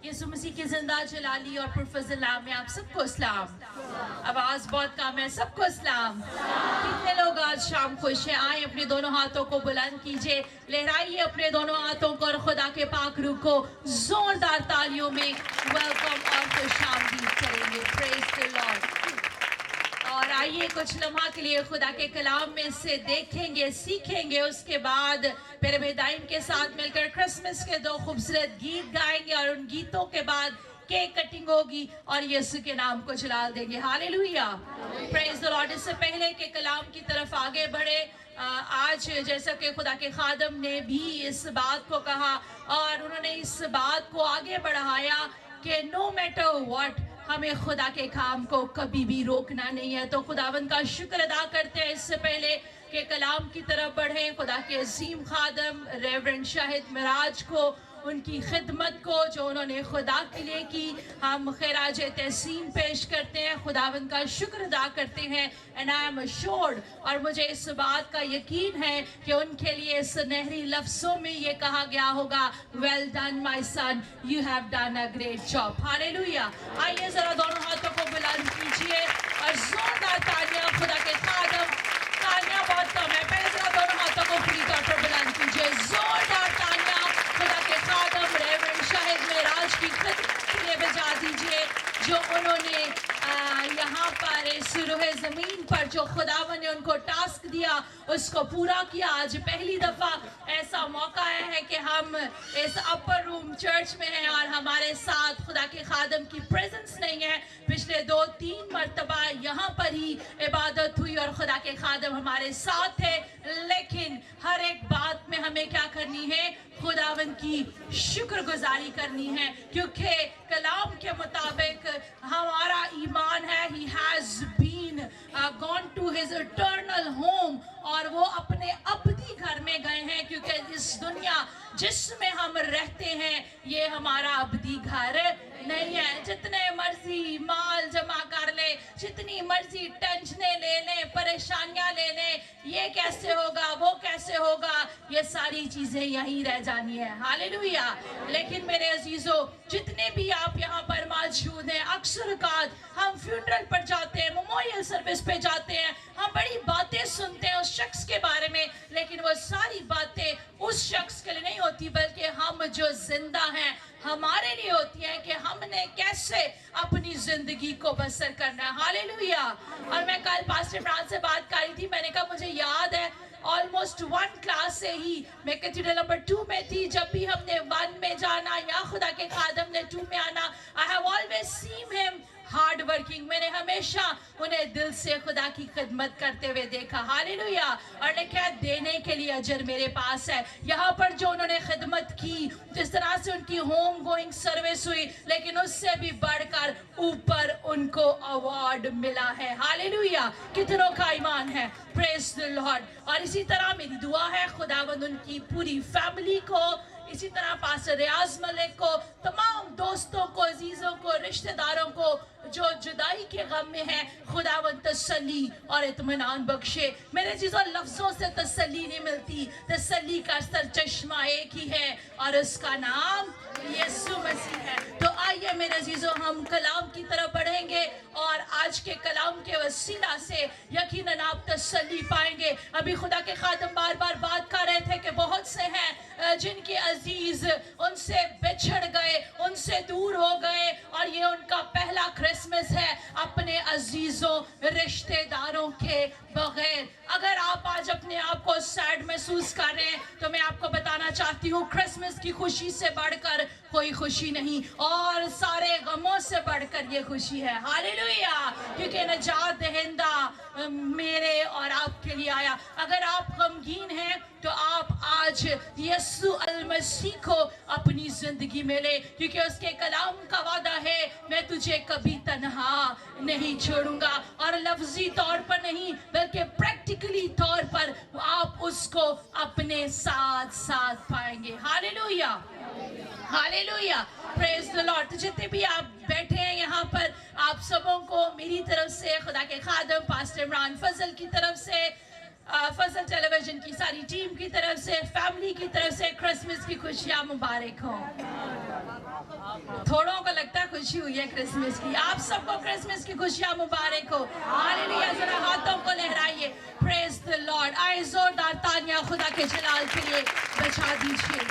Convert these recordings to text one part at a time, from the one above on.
یسوع مسیح کی زندہ جلالی اور پرفضل نام میں آپ سب کو اسلام. آواز بہت کم ہے. سب کو اسلام. کتنے لوگ آج شام خوش ہیں؟ آئیں اپنے دونوں ہاتھوں کو بلند کیجئے, لہرائیے اپنے دونوں ہاتھوں کو اور خدا کے پاک روح کو زوردار تالیوں میں ویلکم اور خوش آمدید کریں گے. پریز دی لارڈ. اور آئیے کچھ لمحہ کے لیے خدا کے کلام میں سے دیکھیں گے, سیکھیں گے. اس کے بعد پھر بھیدائم کے ساتھ مل کر کرسمس کے 2 خوبصورت گیت گائیں گے, اور ان گیتوں کے بعد کیک کٹنگ ہوگی اور یسوع کے نام کو جلال دیں گے. ہالےلویا. پریز دی لارڈ. اس سے پہلے کہ کلام کی طرف آگے بڑھے, آج جیسا کہ خدا کے خادم نے بھی اس بات کو کہا اور انہوں نے اس بات کو آگے بڑھایا کہ no matter what, ہمیں خدا کے کام کو کبھی بھی روکنا نہیں ہے. تو خداوند کا شکر ادا کرتے ہیں. اس سے پہلے کہ کلام کی طرف بڑھیں, خدا کے عظیم خادم ریورنڈ شاہد معراج کو, ان کی خدمت کو جو انہوں نے خدا کے لیے کی, ہم خراج تحسین پیش کرتے ہیں, خداوند کا شکر ادا کرتے ہیں. And I am assured, اور مجھے اس بات کا یقین ہے کہ ان کے لیے سنہری لفظوں میں یہ کہا گیا ہوگا, well done my son, you have done a great job. ہالےلویا. آئیے ذرا دونوں ہاتھوں کو بلند کیجئے اور زوردار تالیاں خدا کے خادم. تالیاں بہت کم ہے, پہلے ذرا دونوں ہاتھوں کو پوری طور پر بلند کیجئے. زوردار تالیاں خدا کے خادم ریورنڈ شاہد معراج کی خدمت کے لیے بجا دیجئے, جو انہوں نے یہاں پر اس روح زمین پر جو خداوند نے ان کو ٹاسک دیا اس کو پورا کیا. آج پہلی دفعہ ایسا موقع ہے کہ ہم اس اپر روم چرچ میں ہیں اور ہمارے ساتھ خدا کے خادم کی پریزنس نہیں ہے. پچھلے 2-3 مرتبہ یہاں پر ہی عبادت ہوئی اور خدا کے خادم ہمارے ساتھ تھے, لیکن ہر ایک بات میں ہمیں کیا کرنی ہے؟ خداوند کی شکر گزاری کرنی ہے, کیونکہ کلام کے مطابق ہمارا ایمان ہے he has been gone to his eternal home, اور وہ اپنے ابدی گھر میں گئے ہیں, کیونکہ اس دنیا جس میں ہم رہتے ہیں یہ ہمارا ابدی گھر نہیں ہے. جتنے مرضی مال جمع کر لے, جتنی مرضی ٹینشنیں لے لیں, پریشانیاں لے لیں, یہ کیسے ہوگا, وہ کیسے ہوگا, یہ ساری چیزیں یہیں رہ جانی ہے. ہالےلویا. لیکن میرے عزیزو, جتنے بھی آپ یہاں پر موجود ہیں, اکثر اوقات ہم فیونرل پر جاتے ہیں, میموریل سروس پہ جاتے ہیں, ہم بڑی باتیں سنتے ہیں اس شخص کے بارے میں, لیکن وہ ساری باتیں اس شخص کے لیے نہیں ہوتی, بلکہ ہم جو زندہ ہیں ہمارے لیے ہوتی ہیں کہ ہم نے کیسے اپنی زندگی کو بسر کرنا ہے. ہالےلویا. اور میں کل پاسٹر عمران سے بات کر رہی تھی, میں نے کہا مجھے یاد ہے almost 1 کلاس سے ہی میں کیتھیڈرل نمبر 2 میں تھی, جب بھی ہم نے 1 میں جانا یا خدا کے خادم نے 2 میں آنا, I have always seen him hard working. میں نے ہمیشہ انہیں دل سے خدا کی خدمت کرتے ہوئے دیکھا. ہالےلویا. اور نے کہا دینے کے لیے اجر میرے پاس ہے. یہاں پر جو انہوں نے خدمت کی, جس طرح سے ان کی ہوم گوئنگ سروس ہوئی, لیکن اس سے بھی بڑھ کر اوپر ان کو ایوارڈ ملا ہے. ہالےلویا. کتنوں کا ایمان ہے؟ پریز دی لارڈ. اور اسی طرح میری دعا ہے خداوند ان کی پوری فیملی کو, اسی طرح پاسٹر ریاض ملک کو, تمام دوستوں کو, عزیزوں کو, رشتہ داروں کو جو جدائی کے غم میں ہیں, خداوند تسلی اور اطمینان بخشے. میرے عزیزوں, لفظوں سے تسلی نہیں ملتی, تسلی کا سرچشمہ ایک ہی ہے اور اس کا نام یسوع مسیح ہے. تو آئیے میرے عزیزوں, ہم کلام کی طرف بڑھیں گے اور آج کے کلام کے وسیلہ سے یقیناً آپ تسلی پائیں گے. ابھی خدا کے خادم بار بار بات کر رہے تھے کہ بہت سے ہیں جن کے عزیز ان سے بچھڑ گئے, ان سے دور ہو گئے, اور یہ ان کا پہلا کرسمس ہے اپنے عزیزوں رشتہ داروں کے بغیر. اگر آپ آج اپنے آپ کو سیڈ محسوس کر رہے ہیں تو میں آپ کو بتانا چاہتی ہوں, کرسمس کی خوشی سے بڑھ کر کوئی خوشی نہیں, اور سارے غموں سے بڑھ کر یہ خوشی ہے. ہالےلویا. کیونکہ نجات دہندہ میرے اور آپ کے لیے آیا. اگر آپ غمگین ہیں تو آپ آج یسوع المسیح کو اپنی زندگی میں لے, کیونکہ اس کے کلام کا وعدہ ہے, میں تجھے کبھی تنہا نہیں چھوڑوں گا. اور لفظی طور پر نہیں بلکہ پریکٹیکلی طور پر آپ اس کو اپنے ساتھ ساتھ پائیں گے. ہالےلویا. ہالےلویا. پریز دی لارڈ. جتنے بھی آپ بیٹھے ہیں یہاں پر, آپ سبوں کو میری طرف سے, خدا کے خادم پاسٹر عمران فضل کی طرف سے फजल टेलीविजन की सारी टीम की तरफ से, फैमिली की तरफ से क्रिसमस की खुशियाँ मुबारक हो। थोड़ों को लगता है खुशी हुई है क्रिसमस की, आप सबको क्रिसमस की खुशियाँ मुबारक हो। हालेलुया, जरा हाथों को लहराइए, प्रेज द लॉर्ड। आए जोरदार तालियां खुदा के जलाल के लिए बजा दीजिए।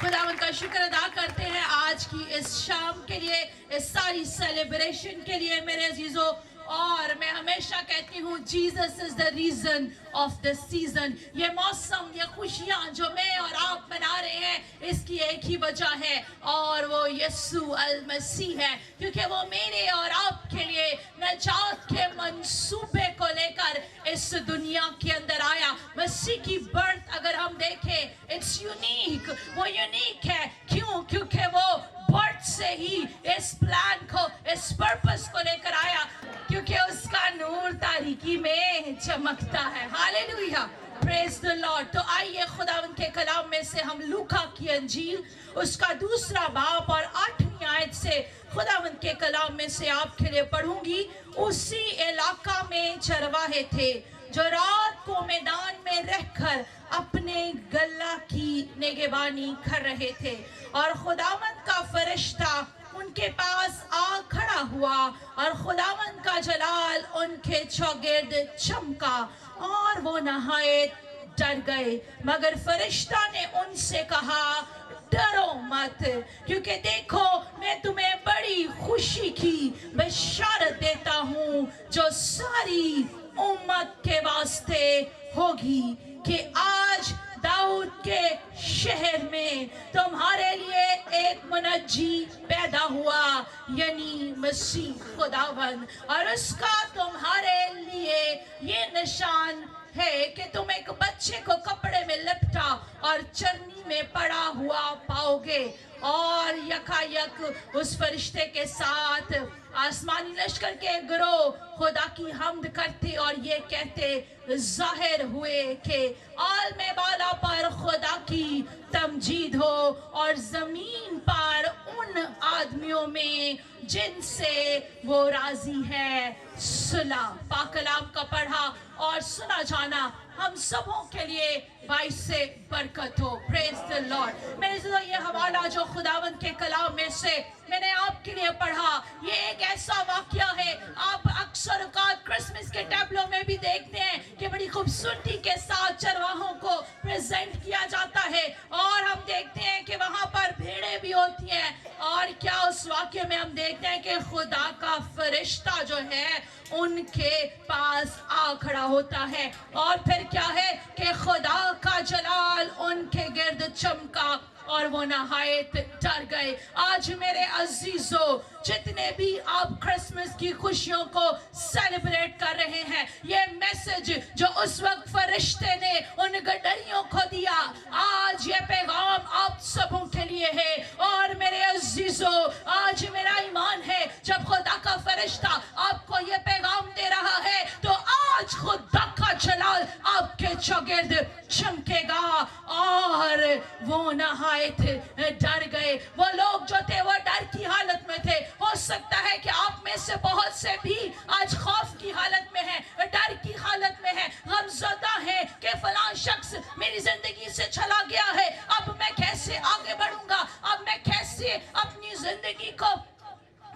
खुदा उनका शुक्र अदा करते हैं आज की इस शाम के लिए, इस सारी सेलिब्रेशन के लिए मेरे अजीजों। और मैं हमेशा कहती हूँ Jesus is the reason of the season. ये मौसम, ये खुशियाँ जो मैं और आप मना रहे हैं, इसकी एक ही वजह है और वो यीशु अल मसीह है, क्योंकि वो मेरे और आपके लिए नजात के मंसूबे को लेकर इस दुनिया के अंदर आया। मसीह की बर्थ अगर हम देखें, इट्स यूनिक, वो यूनिक है। क्यों? क्योंकि वो बर्थ से ही इस प्लान को, इस पर्पस को लेकर आया, क्योंकि उसका नूर तारीकी में चमकता है। Hallelujah, praise the Lord. तो आइए खुदावंद के कलाम में से हम लूका की अंजील उसका 2 बाब और 8वीं आयत से खुदावंद के कलाम में से आपके लिए पढ़ूंगी। उसी इलाका में चरवाहे थे जो रात को मैदान में रहकर अपने गल्ला की निगहबानी कर रहे थे, और खुदावंद का फरिश्ता उनके पास आ खड़ा हुआ और खुदावंद का जलाल उनके चौगिर्द चमका और वो नहायत डर गए। मगर फरिश्ता ने उनसे कहा, डरो मत, क्योंकि देखो मैं तुम्हें बड़ी खुशी की बशारत देता हूँ जो सारी उम्मत के वास्ते होगी, कि आज दाऊद के शहर में तुम्हारे लिए एक मुनज्जी पैदा हुआ, यानी मसीह खुदावंद। और उसका तुम्हारे लिए ये निशान है कि तुम एक बच्चे को कपड़े में लिपटा और चरनी में पड़ा हुआ पाओगे। और यकायक उस फरिश्ते के साथ आसमानी लश्कर के गिरोह खुदा की हम्द करते और ये कहते जाहिर हुए कि आलमे बाला पर खुदा की तमजीद हो और जमीन पर उन आदमियों में जिनसे वो राजी है सुला। पाक कलाम का पढ़ा और सुना जाना हम सबों के लिए बाइस से बरकत हो। Praise the Lord. मेरे ज़िंदगी ये हवाला जो खुदावंद के कलाम में से मैंने आपके लिए पढ़ा, ये एक ऐसा वाक़या है, आप अक्सर औक़ात क्रिसमस के टैबलो में भी देखते हैं कि बड़ी खूबसूरती के साथ चरवाहों को प्रेजेंट किया जाता है, और हम देखते हैं कि वहाँ पर भेड़ें भी होती हैं। और क्या उस वाक़ये में हम देखते हैं कि खुदा का फरिश्ता जो है उनके पास आ खड़ा होता है, और फिर क्या है कि खुदा का जलाल उनके गिर्द चमका और वो नहायत डर गए। आज मेरे अजीजों, जितने भी आप क्रिसमस की खुशियों को सेलिब्रेट कर रहे हैं, ये मैसेज जो उस वक्त फरिश्ते ने उन गडरियों को दिया, आज ये पैगाम आप सबों के लिए है। और मेरे अजीजों, आज मेरा ईमान है जब खुदा का फरिश्ता आपको ये पैगाम दे रहा है, तो आज खुदा का जलाल आपके चौगिर्द चमकेगा। और वो नहायत डर गए। वो लोग जो थे वो डर की हालत में थे। हो सकता है कि आप में से बहुत से भी आज खौफ की हालत में हैं, डर की हालत में हैं, गमज़दा हैं कि फलां शख्स मेरी जिंदगी से चला गया है, अब मैं कैसे आगे बढ़ूंगा, अब मैं कैसे अपनी जिंदगी को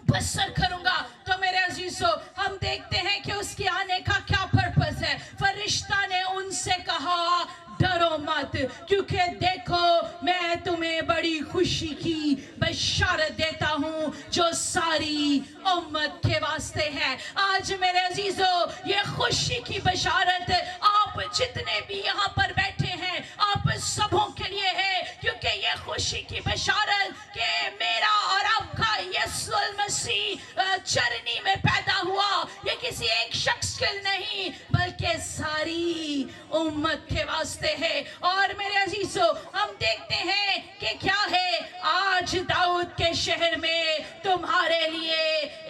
बसर करूंगा। तो मेरे अजीजों, हम देखते हैं कि उसके आने का क्या पर्पस है। फरिश्ता ने उनसे कहा, डरो मत, क्योंकि देखो मैं तुम्हें बड़ी खुशी की बशारत देता हूँ जो सारी उम्मत के वास्ते है। आज मेरे अजीजों, ये खुशी की बशारत आप जितने भी यहाँ पर बैठे हैं, आप सबों के लिए है, क्योंकि ये खुशी की बशारत कि मेरा और आपका यीशु मसीह चरनी में पैदा हुआ, ये किसी एक शख्स के लिए नहीं बल्कि सारी उम्मत के वास्ते है। और मेरे अजीजों, हम देखते हैं कि क्या है, आज दाऊद के शहर में तुम्हारे लिए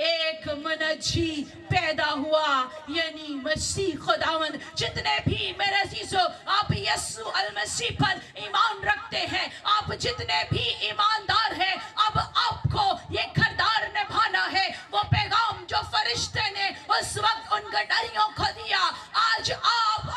एक मुनज्जी पैदा हुआ, यानी मसीह खुदावंद। जितने भी मेरे अजीजों आप यीशु अल मसीह पर ईमान रखते हैं, आप जितने भी ईमानदार हैं, अब आपको ये किरदार निभाना है। वो पैगाम जो फरिश्ते ने उस वक्त उन गडरियों को दिया, आज आप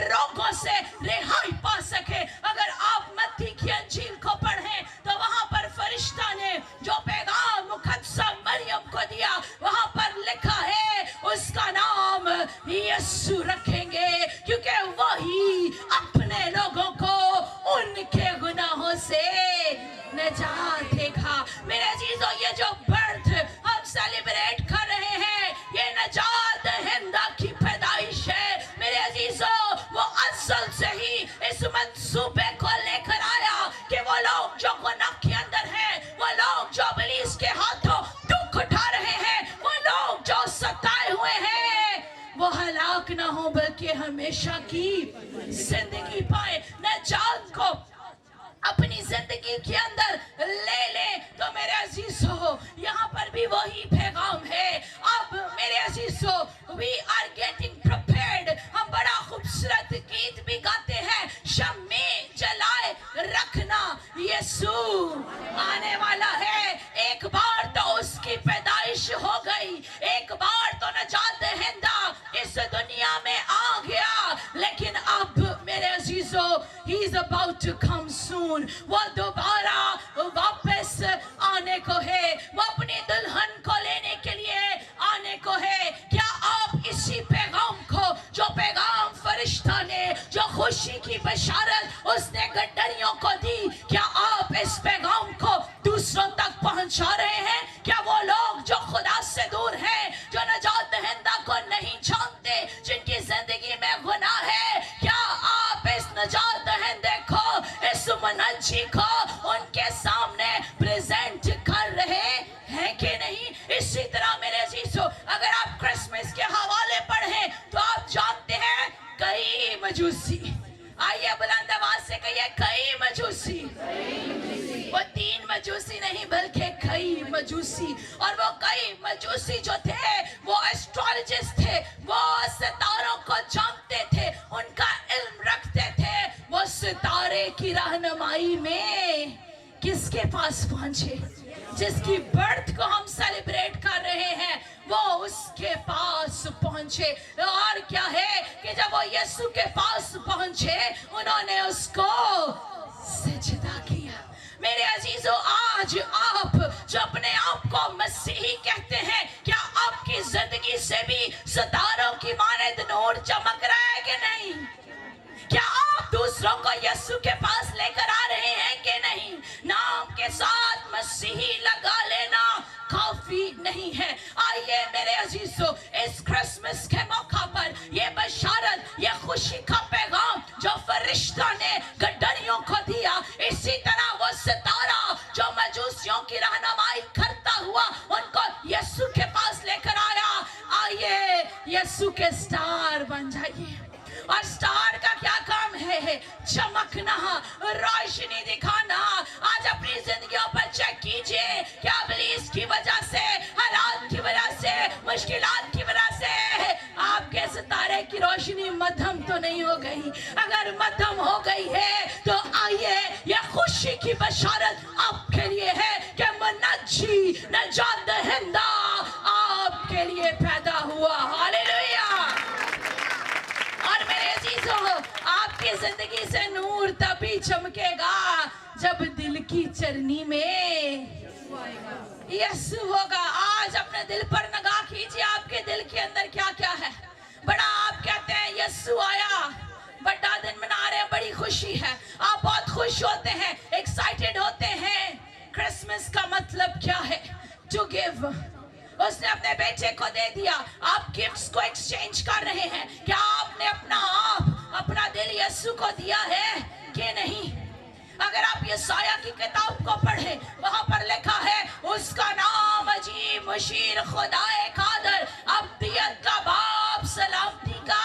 रोगों से रिहाई पा सके। अगर आप मत्ती की अंजील को पढ़ें तो वहां पर फरिश्ता ने जो पैगाम मुकद्दसा मरियम को दिया, वहां पर लिखा है उसका नाम यीशु रखेंगे, क्योंकि वही अपने लोगों को उनके गुनाहों से निजात देगा। मेरे अजीजों, ये जो बर्थ हम सेलिब्रेट कर रहे हैं, ये निजात दहिंदा की पैदाइश है। मेरे अजीजों, वो असल से ही इस मंसूबे को लेकर आया कि वो लोग जो गुनाह के अंदर हैं, वो लोग जो इब्लीस के हाथों दुख उठा रहे हैं, वो लोग जो सताए हुए हैं, वो हलाक ना हो बल्कि हमेशा की जिंदगी पाए, निजात को अपनी जिंदगी के अंदर ले ले। तो मेरे अजीजों, यहाँ पर भी वही पैगाम है। अब मेरे अजीजों, we are getting prepared। हम बड़ा खूबसूरत गीत भी गाते हैं, शम्मे जलाए रखना यीशु आने वाला है। एक बार तो उसकी पैदाइश हो गई, एक बार तो नजात दहिंदा इस दुनिया में आ गया, लेकिन अब मेरे अजीजों, he is about to come soon। वो दोबारा वापस आने को है, वो अपनी दुल्हन को लेने के लिए आने को है। क्या आप इसी पैगाम को, जो पैगाम फरिश्ता ने, जो खुशी की बशारत उसने गड्डरियों को दी, क्या आप इस पैगाम को दूसरों तक पहुंचा रहे हैं? क्या वो लोग जो खुदा से दूर हैं, जो नजात दहिंदा को नहीं जानते, जिनकी जिंदगी में गुनाह है, क्या आप इस नजात दहिंदे को, इस मुनज्जी को उनके सामने प्रेजेंट कर रहे हैं कि नहीं? इसी तरह मेरे अजीजों, अगर आप क्रिसमस के हवाले पढ़ें तो आप जानते हैं कई मजूसी, आइए बुलंद आवाज से कहिए कई मजूसी। वो 3 मजूसी नहीं बल्कि कई मजूसी, और वो कई मजूसी जो थे वो एस्ट्रोलॉजिस्ट थे, वो सितारों को जानते थे, उनका इल्म रखते थे। वो सितारे की रहनुमाई में किसके पास पहुंचे? जिसकी बर्थ को हम सेलिब्रेट कर रहे हैं, वो उसके पास पहुंचे। और क्या है कि जब वो यीशु के पास पहुंचे, उन्होंने उसको सजदा किया। मेरे अजीजों, आज आप जो अपने आप को मसीही कहते हैं, क्या आपकी जिंदगी से भी सितारों की मानद नूर चमक रहा है कि नहीं? क्या आप दूसरों को यीशु के पास लेकर आ रहे हैं कि नहीं? नाम के साथ मसीही लगा लेना काफी नहीं है। आइए मेरे अजीजों, इस क्रिसमस के मौका पर ये बशारत, ये खुशी का पैगाम जो फरिश्ता ने गड्डरियों को दिया, इसी तरह वो सितारा जो मजूसियों की रहनुमाई करता हुआ उनको यीशु के पास लेकर आया। आइए यीशु के स्टार बन जाइए। और स्टार का क्या काम है? चमकना, रोशनी दिखाना। आज अपनी जिंदगियों पर चेक कीजिए, क्या इब्लीस की वजह से, हालात की वजह से, मुश्किलात की वजह से आपके सितारे की रोशनी मध्यम तो नहीं हो गई? अगर मध्यम हो गई है तो आइए, यह खुशी की बशारत आपके लिए है कि मुनज्जी, नजात दहिंदा आपके लिए पैदा हुआ। हालेलुया। और मेरे अजीजों, आपकी जिंदगी से नूर तभी चमकेगा जब दिल की चरनी में यीशु होगा। आज अपने दिल पर निगाह कीजिए, आपके दिल के अंदर क्या क्या है। बड़ा आप कहते हैं यीशु आया, बड़ा दिन मना रहे हैं, बड़ी खुशी है, आप बहुत खुश होते हैं, एक्साइटेड होते हैं। क्रिसमस का मतलब क्या है? To give. उसने अपने बेटे को दे दिया, आप गिफ्ट्स को एक्सचेंज कर रहे हैं। क्या आपने अपना आप, अपना दिल यीशु को दिया है कि नहीं? अगर आप यशाया की किताब को पढ़ें, वहां पर लिखा है उसका नाम अजीब, मुशीर, खुदाए कादर, अब्दियत का बाप, सलामती का,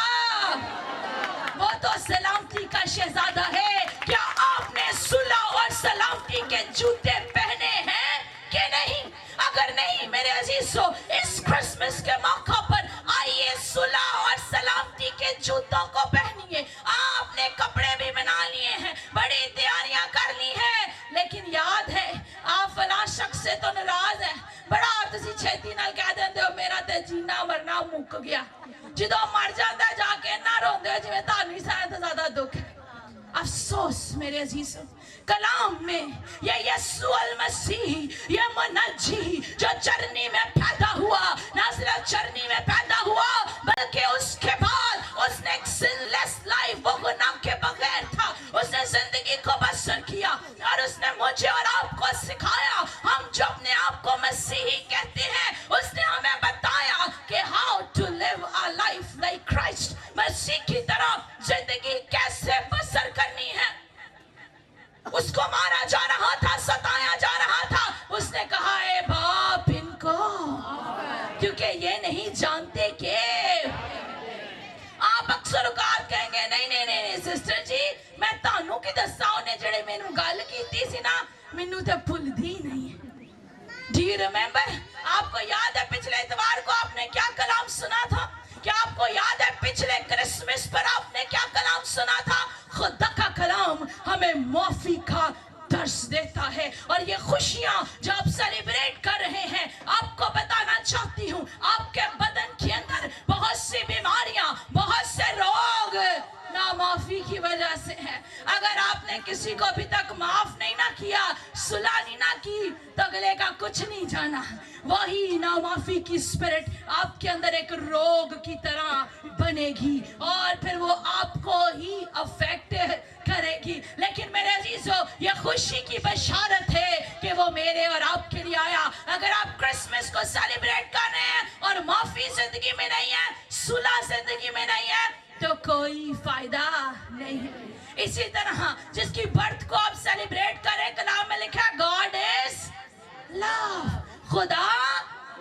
वो तो सलामती का शहजादा है। क्या आपने सुलह और सलामती के जूते पहने हैं कि नहीं? अगर नहीं मेरे अजीजों, इस क्रिसमस के मौका पर आइए सुलह और सलामती के जूतों को पहनिए। आपने कपड़े भी बना लिए हैं, बड़ी तैयारियां कर ली हैं, लेकिन याद है आप फलां शख्स से तो नाराज है, बड़ा तुसी छेती नाल कह देंदे हो मेरा ते जीना मरना मुक गया जो मर जाता जाके ना रोंदे जिवें तानी शायद ज्यादा दुख है अफसोस मेरे अजीजों कलाम में ये यीशु अल मसीह ये मुनज्जी जो चरनी में पैदा हुआ ना सिर्फ चरनी में पैदा हुआ बल्कि उसके बाद उसने एक सिनलेस लाइफ वो गुनाह के बगैर था उसने जिंदगी को बसर किया और उसने मुझे और आपको सिखाया हम जो अपने आप को मसीही कहते हैं उसने हमें बताया कि how to live a life like Christ मसीह की तरह जिंदगी कैसे बसर करनी है उसको मारा जा रहा था सताया जा रहा था उसने कहा ए बाप इनको क्योंकि ये नहीं जानते कि आप अक्सर औकात कहेंगे नहीं नहीं नहीं सिस्टर जी मैं तानू की दस्सा उन्हें जड़े मैनू गल कीती सी ना मैनू तो भुलदी नहीं डू यू रिमेंबर आपको याद है पिछले इतवार को आपने क्या कलाम सुना था क्या आपको याद है पिछले क्रिसमस पर आपने क्या कलाम सुना था खुदा का कलाम हमें माफी का दर्श देता है और ये खुशियां जो आप सेलिब्रेट कर रहे हैं आपको बताना चाहती हूँ आपके बदन के अंदर बहुत सी बीमारियां बहुत से रोग नामाफी की वजह से है अगर आपने किसी को अभी तक माफ नहीं ना किया सुलह नहीं ना की तो अगले का कुछ नहीं जाना वही नामाफी की स्पिरिट आपके अंदर एक रोग की तरह बनेगी और फिर वो आपको ही अफेक्ट करेगी लेकिन मेरे अजीजों ये खुशी की बशारत है कि वो मेरे और आपके लिए आया अगर आप क्रिसमस को सेलिब्रेट कर रहे हैं और माफी जिंदगी में नहीं है सुलह जिंदगी में नहीं है तो कोई फायदा नहीं है इसी तरह जिसकी बर्थ को आप सेलिब्रेट करें कलाम में लिखा है गॉड इज लव खुदा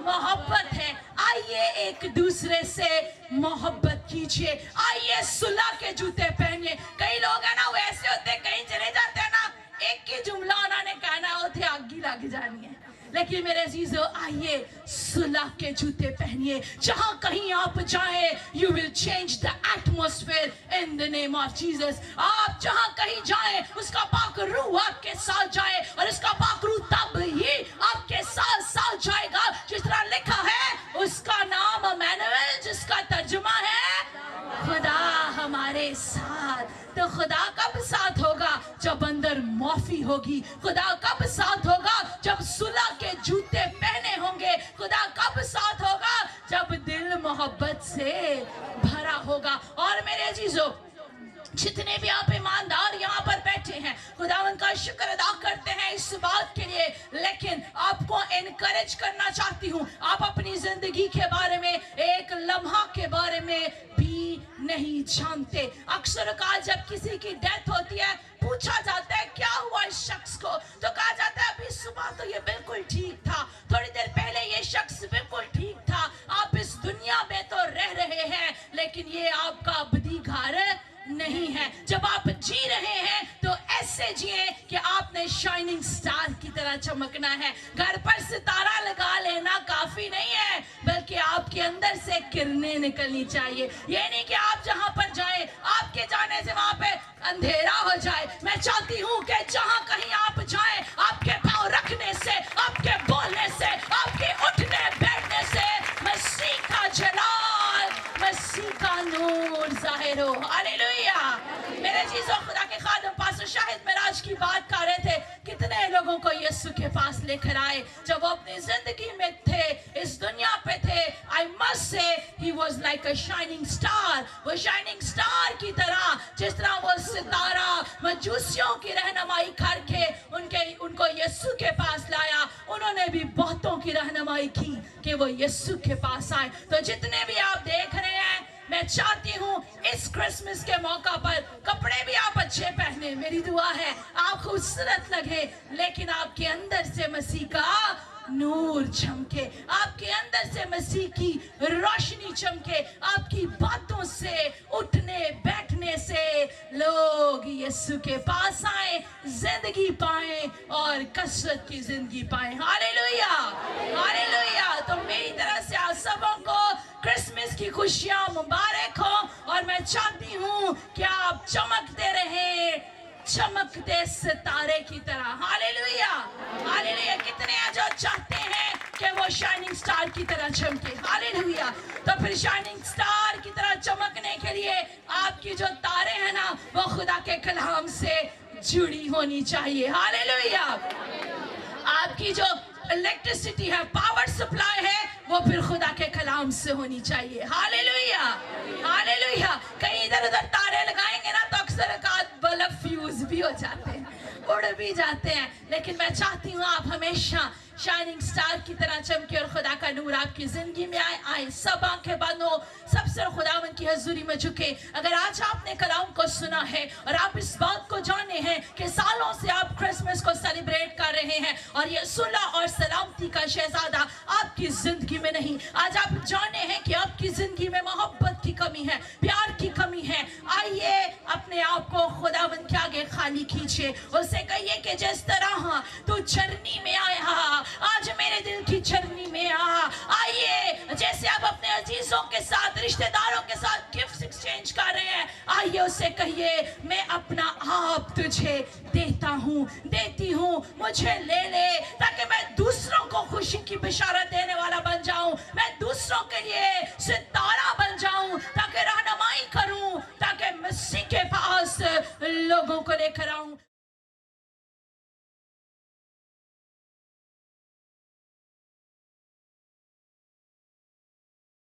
मोहब्बत है आइए एक दूसरे से मोहब्बत कीजिए आइए सुलह के जूते पहनिए कई लोग है ना वो ऐसे होते हैं कहीं चले जाते हैं ना एक ही जुमला उन्होंने कहना उसे आग लग जानी है लेकिन मेरे अजीजों आइए सुलह के जूते पहनिए जहां कहीं आप जाएं you will change the atmosphere in the name of Jesus आप जहां कहीं जाएं उसका पाक रूह आपके साथ जाए और इसका पाक रूह तब ही आपके साथ साथ जाएगा जिस तरह लिखा है उसका नाम इमैनुएल जिसका तर्जुमा है खुदा हमारे साथ तो खुदा कब साथ होगा जब अंदर माफी होगी खुदा कब साथ होगा जब सुलह के जूते पहने होंगे खुदा कब साथ होगा जब दिल मोहब्बत से भरा होगा और मेरे अजीजों जितने भी आप ईमानदार यहाँ पर बैठे हैं खुदावंद का शुक्र अदा करते हैं इस बात के लिए लेकिन आपको एनकरेज करना चाहती हूँ आप अपनी जिंदगी के बारे में एक लम्हा के बारे में भी नहीं जानते अक्सर कहा जब किसी की डेथ होती है पूछा जाता है क्या हुआ इस शख्स को तो कहा जाता है अभी सुबह तो ये बिल्कुल ठीक था थोड़ी देर पहले ये शख्स बिल्कुल ठीक था आप इस दुनिया में तो रह रहे हैं लेकिन ये आपका अबदी घर नहीं है जब आप जी रहे हैं तो ऐसे जिए कि आपने शाइनिंग स्टार की तरह चमकना है घर पर सितारा लगा लेना काफी नहीं है बल्कि आपके अंदर से किरणें निकलनी चाहिए ये नहीं कि आप जहां पर जाएं आपके जाने से वहां पे अंधेरा हो जाए मैं चाहती हूँ कि जहां कहीं आप जाएं आपके पांव रखने से आपके बोलने से आपके उठने बैठने से मसीह का जलाल मसीह का नूर जाहिर हो हालेलुया मेरे चीजों खुदा के खादम पास्टर शाहिद मिराज की बात कर रहे थे कितने लोगों को यीशु के पास लेकर आए जब वो अपनी जिंदगी में थे इस दुनिया पे थे I must say he was like a shining star वो शाइनिंग स्टार की तरह जिस तरह वो सितारा मजूसियों की रहनुमाई करके उनको यीशु के पास लाया उन्होंने भी बहुतों की रहनुमाई की कि वो यीशु के पास आए तो जितने भी आप देख रहे हैं मैं चाहती हूँ इस क्रिसमस के मौका पर कपड़े भी आप अच्छे पहने मेरी दुआ है आप खूबसूरत लगे लेकिन आपके अंदर से मसीह का नूर चमके आपके अंदर से मसीह की रोशनी चमके आपकी बातों से उठने बैठने से लोग यीशु के पास आए जिंदगी पाए और कसरत की जिंदगी पाए हालेलुया हालेलुया तो मेरी तरफ से आप सबों को क्रिसमस की खुशियां मुबारक हो और मैं चाहती हूँ कि आप चमकते रहे चमकते सितारे की तरह हालेलुया हालेलुया कितने हैं जो चाहते हैं کہ وہ شائننگ سٹار کی طرح چمکے. ہاللیلویا. تو پھر شائننگ سٹار کی طرح چمکنے کے لیے آپ کی جو تاریں ہیں نا وہ خدا کے کلام سے جڑی ہونی چاہیے. ہاللیلویا. آپ کی جو الیکٹریسٹی ہے, پاور سپلائی ہے, وہ پھر خدا کے کلام سے ہونی چاہیے. ہاللیلویا. ہاللیلویا. کہیں ادھر ادھر تارے لگائیں گے نا تو اکثر اوقات بلب فیوز بھی ہو جاتے ہیں, اڑ بھی جاتے ہیں. لیکن میں چاہتی ہوں آپ ہمیشہ شائننگ سٹار کی طرح چمکے اور خدا کا نور آپ کی زندگی میں آئے. سب آنکھیں بند ہو, سب سر خداوند کی حضوری میں جھکے. اگر آج آپ نے کلام کو سنا ہے اور آپ اس بات کو جانے ہیں کہ سالوں سے آپ کرسمس کو سیلیبریٹ کر رہے ہیں اور یہ صلح اور سلامتی کا شہزادہ آپ کی زندگی میں نہیں, آج آپ جانے ہیں کہ آپ کی زندگی میں محبت کی کمی ہے, پیار کی کمی ہے, آئیے اپنے آپ کو خداوند کے آگے خالی کیجئے. اسے کہیے کہ جس طرح تو چرنی میں آیا, آج میرے دل کی چرنی میں آئیے. جیسے آپ اپنے عزیزوں کے ساتھ, رشتہ داروں کے ساتھ گفٹس ایکسچینج کر رہے ہیں, آئیے اسے کہیے میں اپنا آپ تجھے دیتا ہوں, دیتی ہوں, مجھے لے لے تاکہ میں دوسروں کو خوشی کی بشارت دینے والا بن جاؤں, میں دوسروں کے لیے ستارہ بن جاؤں, تاکہ رہنمائی کروں, تاکہ مسیح کے پاس لوگوں کو لے کر آؤں.